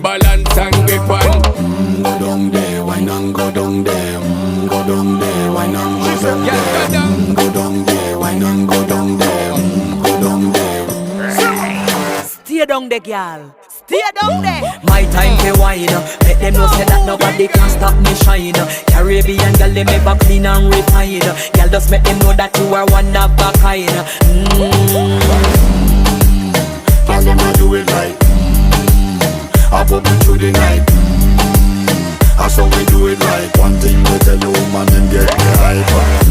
balance and grip on. Go down there, why not go down there? Go down there, why not go down there? Go down there, why not go down there? Go down there. Stay down there, girl. Stay down there. My time to wine. Let them know say that nobody can stop me shine. Caribbean girl, they make back clean and refine. Girl, just make them know that you are one of a kind. Girl, them a do it right. I put me through the night. That's how we do it right. One thing we tell you, man, them get me hyper.